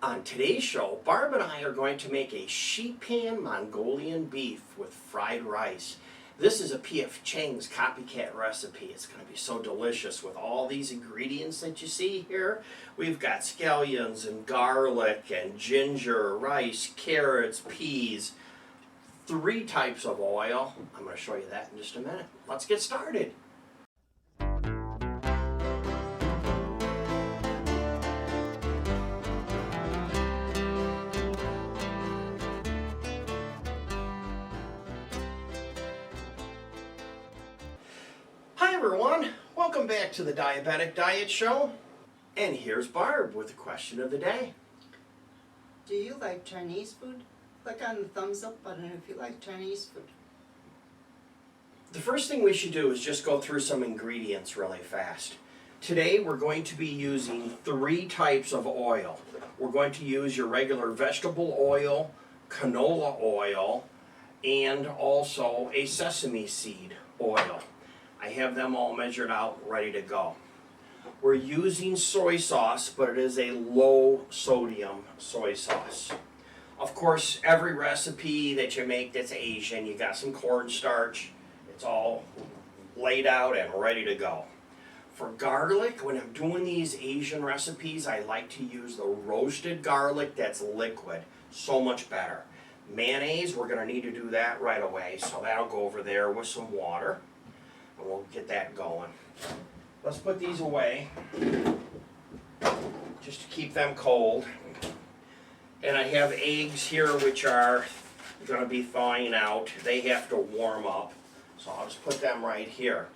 On today's show, Barb and I are going to make a sheet pan Mongolian beef with fried rice. This is a P.F. Chang's copycat recipe. It's going to be so delicious with all these ingredients that you see here. We've got scallions and garlic and ginger, rice, carrots, peas, 3 types of oil. I'm going to show you that in just a minute. Let's get started. Hi everyone, welcome back to the Diabetic Diet Show. And here's Barb with the question of the day. Do you like Chinese food? Click on the thumbs up button if you like Chinese food. The first thing we should do is just go through some ingredients really fast. Today we're going to be using 3 types of oil. We're going to use your regular vegetable oil, canola oil, and also a sesame seed oil. I have them all measured out, ready to go. We're using soy sauce, but it is a low sodium soy sauce. Of course, every recipe that you make that's Asian, you got some cornstarch. It's all laid out and ready to go. For garlic, when I'm doing these Asian recipes, I like to use the roasted garlic that's liquid. So much better. Mayonnaise, we're going to need to do that right away, so that'll go over there with some water. And we'll get that going. Let's put these away, just to keep them cold. And I have eggs here which are going to be thawing out. They have to warm up, so I'll just put them right here.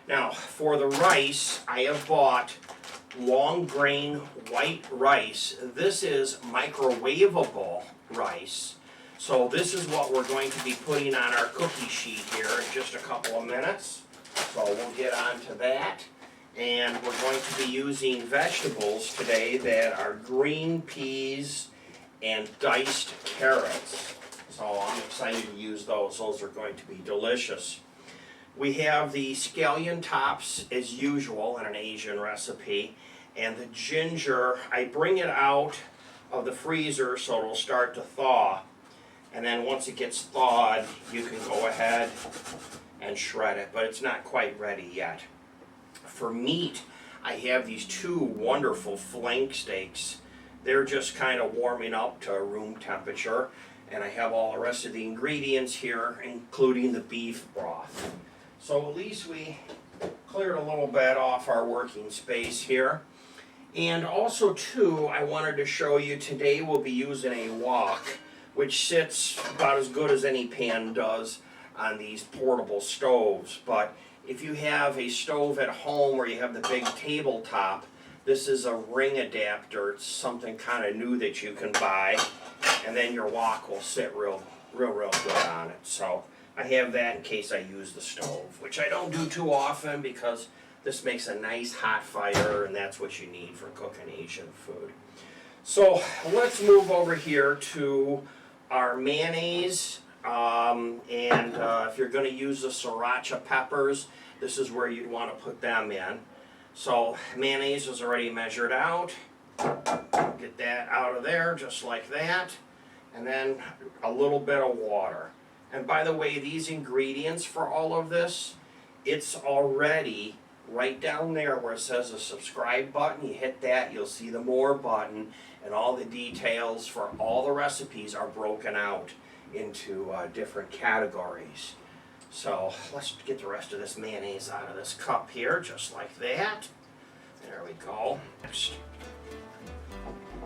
Now, for the rice, I have bought long grain white rice. This is microwavable rice. So this is what we're going to be putting on our cookie sheet here in just a couple of minutes. So we'll get on to that. And we're going to be using vegetables today that are green peas and diced carrots. So I'm excited to use those. Those are going to be delicious. We have the scallion tops as usual in an Asian recipe. And the ginger, I bring it out of the freezer so it'll start to thaw. And then once it gets thawed, you can go ahead and shred it, but it's not quite ready yet. For meat, I have these 2 wonderful flank steaks. They're just kind of warming up to room temperature, and I have all the rest of the ingredients here, including the beef broth. So at least we cleared a little bit off our working space here. And also too, I wanted to show you today we'll be using a wok, which sits about as good as any pan does on these portable stoves. But if you have a stove at home where you have the big tabletop, this is a ring adapter. It's something kind of new that you can buy, and then your wok will sit real good on it. So I have that in case I use the stove, which I don't do too often because this makes a nice hot fire, and that's what you need for cooking Asian food. So let's move over here to our mayonnaise. If you're going to use the Sriracha peppers, this is where you'd want to put them in. So mayonnaise is already measured out. Get that out of there just like that. And then a little bit of water. And by the way, these ingredients for all of this, it's already right down there where it says the subscribe button. You hit that, you'll see the more button, and all the details for all the recipes are broken out into different categories. So let's get the rest of this mayonnaise out of this cup here, just like that. There we go. So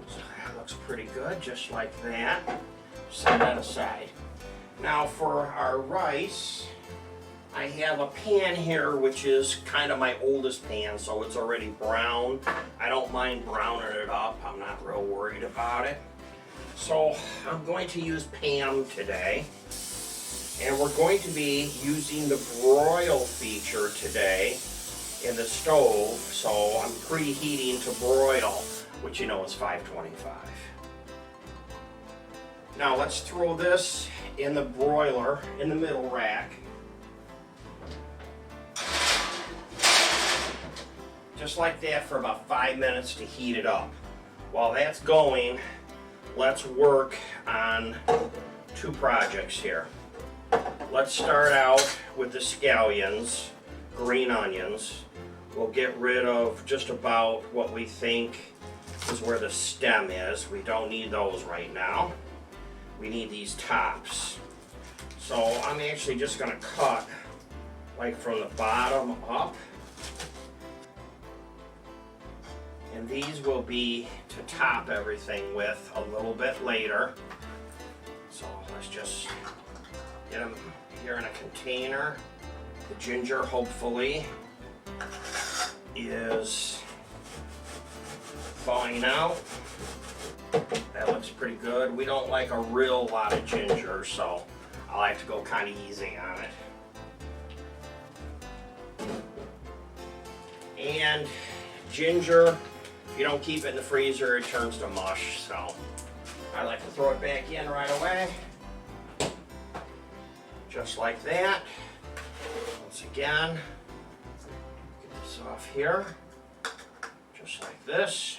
that looks pretty good, just like that. Set that aside. Now for our rice, I have a pan here which is kind of my oldest pan, so it's already brown. I don't mind browning it up. I'm not real worried about it. So I'm going to use Pam today, and we're going to be using the broil feature today in the stove. So I'm preheating to broil, which you know is 525. Now let's throw this in the broiler in the middle rack. Just like that for about 5 minutes to heat it up. While that's going, let's work on two projects here. Let's start out with the scallions, green onions. We'll get rid of just about what we think is where the stem is. We don't need those right now. We need these tops. So I'm actually just gonna cut like from the bottom up. And these will be to top everything with a little bit later. So let's just get them here in a container. The ginger, hopefully, is thawing out. That looks pretty good. We don't like a real lot of ginger, so I like to go kind of easy on it. And ginger, if you don't keep it in the freezer, it turns to mush, so I like to throw it back in right away. Just like that. Once again, get this off here, just like this,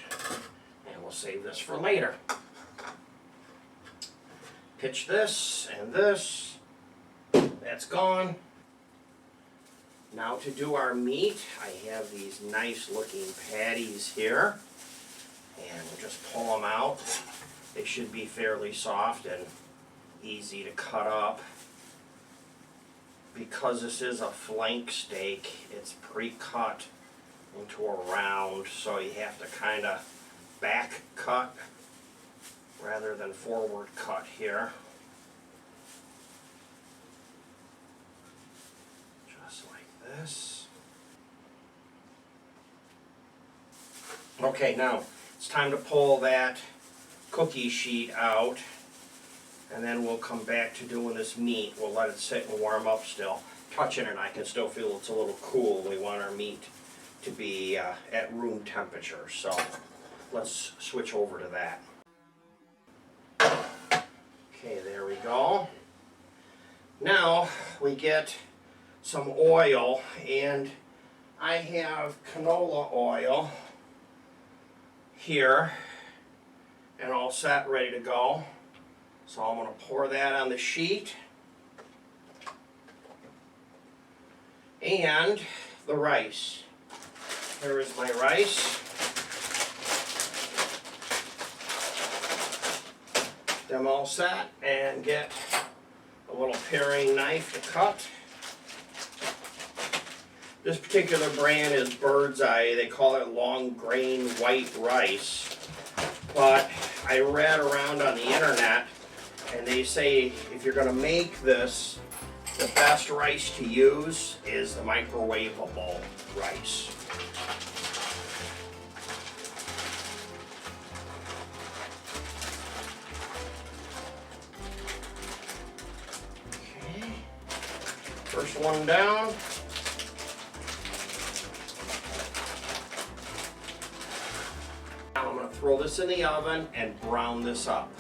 and we'll save this for later. Pitch this and this, that's gone. Now to do our meat, I have these nice looking patties here, and we'll just pull them out. They should be fairly soft and easy to cut up. Because this is a flank steak, it's pre-cut into a round, so you have to kind of back cut rather than forward cut here. Just like this. Okay, now it's time to pull that cookie sheet out, and then we'll come back to doing this meat. We'll let it sit and warm up still. Touching it, I can still feel it's a little cool. We want our meat to be at room temperature, so let's switch over to that. Okay, there we go. Now we get some oil, and I have canola oil here and all set, ready to go. So I'm going to pour that on the sheet. And the rice. Here is my rice. Them all set, and get a little paring knife to cut. This particular brand is Bird's Eye. They call it long grain white rice. But I read around on the internet, and they say if you're going to make this, the best rice to use is the microwavable rice. Okay, first one down. Now I'm going to throw this in the oven and brown this up.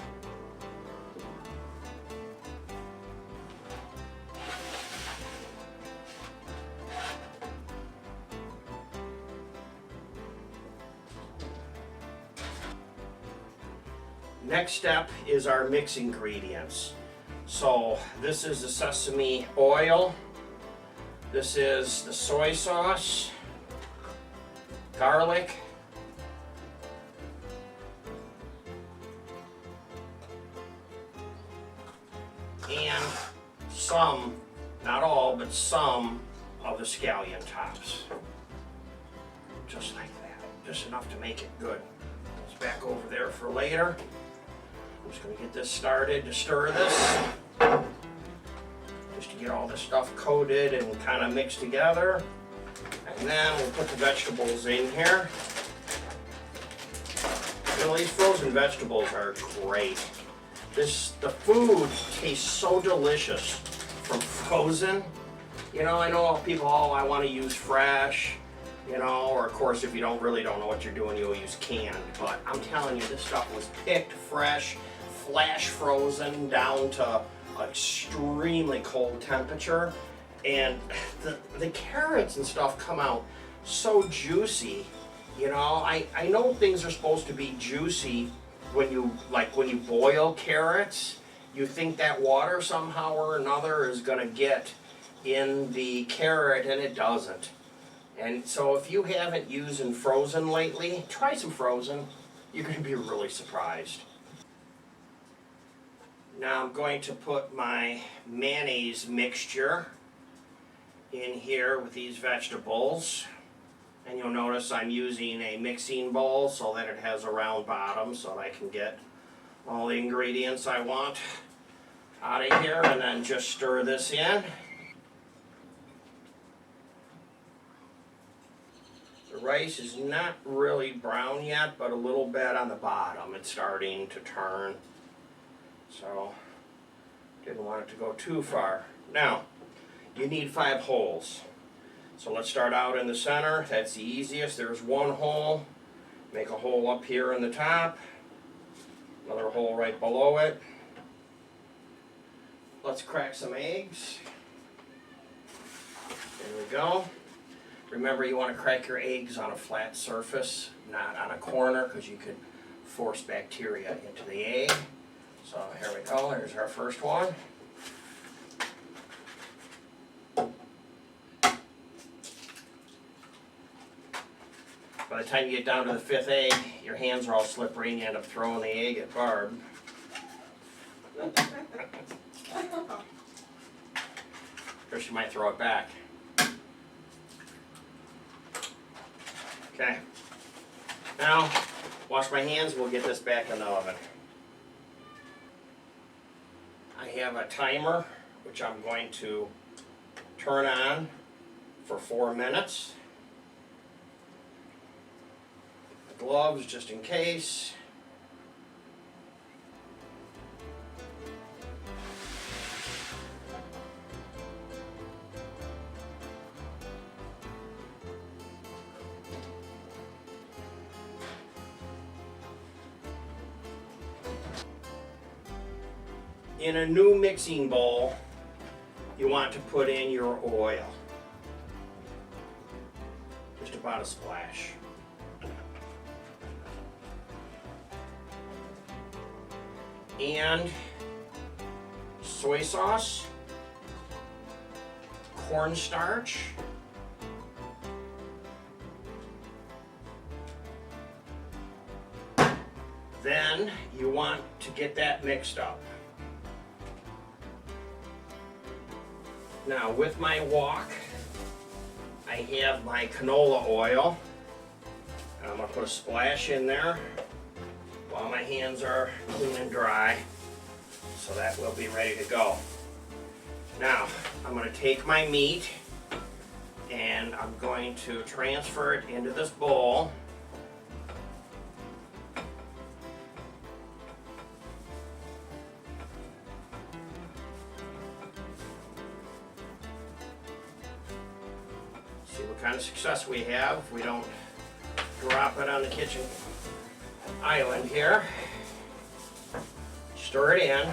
Next step is our mix ingredients. So this is the sesame oil, this is the soy sauce, garlic, and some, not all, but some of the scallion tops. Just like that, just enough to make it good. It's back over there for later. I'm just going to get this started to stir this, just to get all this stuff coated and kind of mixed together. And then we'll put the vegetables in here. You know, these frozen vegetables are great. The food tastes so delicious from frozen. You know, I know people, oh, I want to use fresh. You know, or of course, if you don't know what you're doing, you'll use canned. But I'm telling you, this stuff was picked fresh, flash frozen down to extremely cold temperature, and the carrots and stuff come out so juicy. You know, I know things are supposed to be juicy when you boil carrots, you think that water somehow or another is gonna get in the carrot, and it doesn't. And so if you haven't used frozen lately, try some frozen. You're gonna be really surprised. Now I'm going to put my mayonnaise mixture in here with these vegetables. And you'll notice I'm using a mixing bowl so that it has a round bottom so that I can get all the ingredients I want out of here, and then just stir this in. The rice is not really brown yet, but a little bit on the bottom. It's starting to turn. So, didn't want it to go too far. Now, you need 5 holes. So let's start out in the center. That's the easiest. There's one hole. Make a hole up here in the top. Another hole right below it. Let's crack some eggs. There we go. Remember, you want to crack your eggs on a flat surface, not on a corner, because you could force bacteria into the egg. So here we go. There's our first one. By the time you get down to the 5th egg, your hands are all slippery and you end up throwing the egg at Barb. Or she might throw it back. Okay. Now, wash my hands, we'll get this back in the oven. I have a timer, which I'm going to turn on for 4 minutes. Gloves just in case. In a new mixing bowl, you want to put in your oil. Just about a splash. And soy sauce, cornstarch, then you want to get that mixed up. Now with my wok, I have my canola oil. I'm going to put a splash in there while my hands are clean and dry, so that will be ready to go. Now, I'm going to take my meat and I'm going to transfer it into this bowl. See what kind of success we have if we don't drop it on the kitchen island here. Stir it in.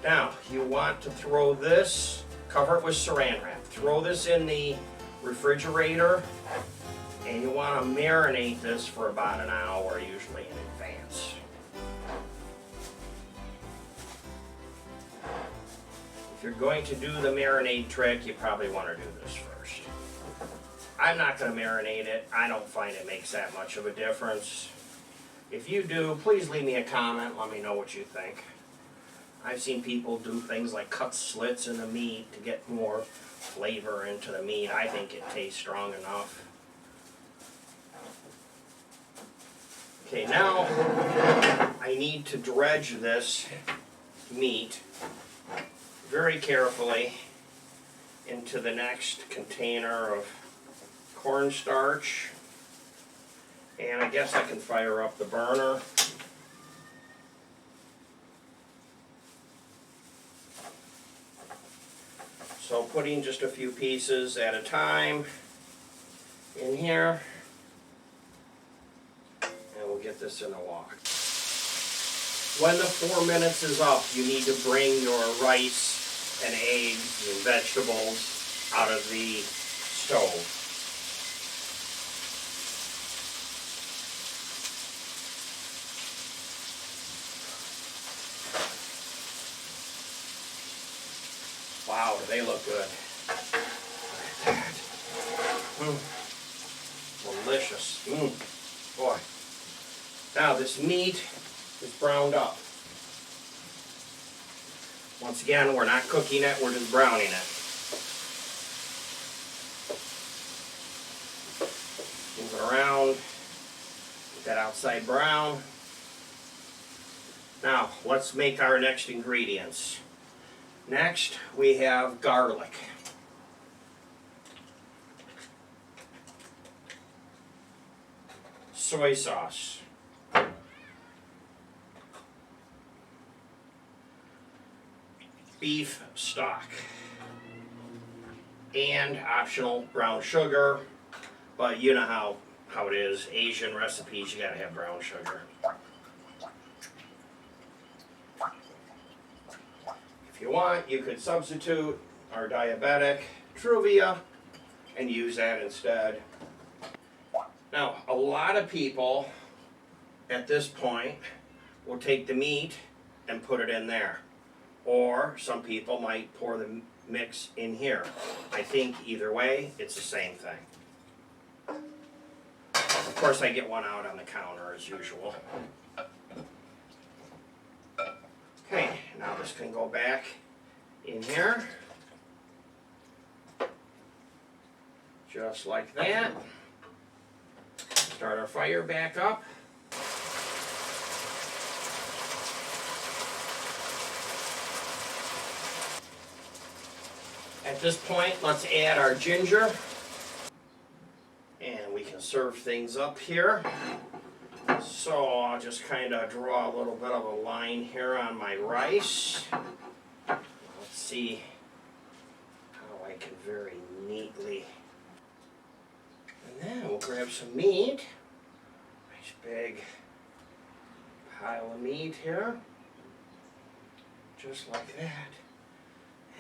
Now, you want to throw this, cover it with saran wrap. Throw this in the refrigerator, and you want to marinate this for about an hour, usually in advance. If you're going to do the marinade trick, you probably want to do this first. I'm not going to marinate it. I don't find it makes that much of a difference. If you do, please leave me a comment. Let me know what you think. I've seen people do things like cut slits in the meat to get more flavor into the meat. I think it tastes strong enough. Okay, now I need to dredge this meat very carefully into the next container of cornstarch. And I guess I can fire up the burner. So putting just a few pieces at a time in here, and we'll get this in a wok. When the 4 minutes is up, you need to bring your rice and eggs and vegetables out of the stove. they look good. Look at that. Delicious. Boy. Now this meat is browned up. Once again, we're not cooking it, we're just browning it. Move it around. Get that outside brown. Now, let's make our next ingredients. Next, we have garlic. Soy sauce. Beef stock. And optional brown sugar, but you know how it is. Asian recipes, you gotta have brown sugar. If you want, you could substitute our Diabetic Truvia and use that instead. Now, a lot of people at this point will take the meat and put it in there. Or some people might pour the mix in here. I think either way, it's the same thing. Of course, I get one out on the counter as usual. Okay, now this can go back in here. Just like that. Start our fire back up. At this point, let's add our ginger. And we can serve things up here. So I'll just kind of draw a little bit of a line here on my rice. Let's see how I can very neatly. And then we'll grab some meat. Nice big pile of meat here. Just like that.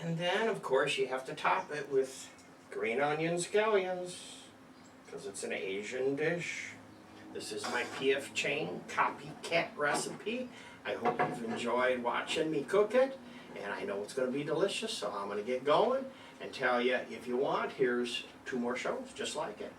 And then, of course, you have to top it with green onion scallions, because it's an Asian dish. This is my P.F. Chang copycat recipe. I hope you've enjoyed watching me cook it, and I know it's going to be delicious, so I'm going to get going and tell you, if you want, here's 2 more shows just like it.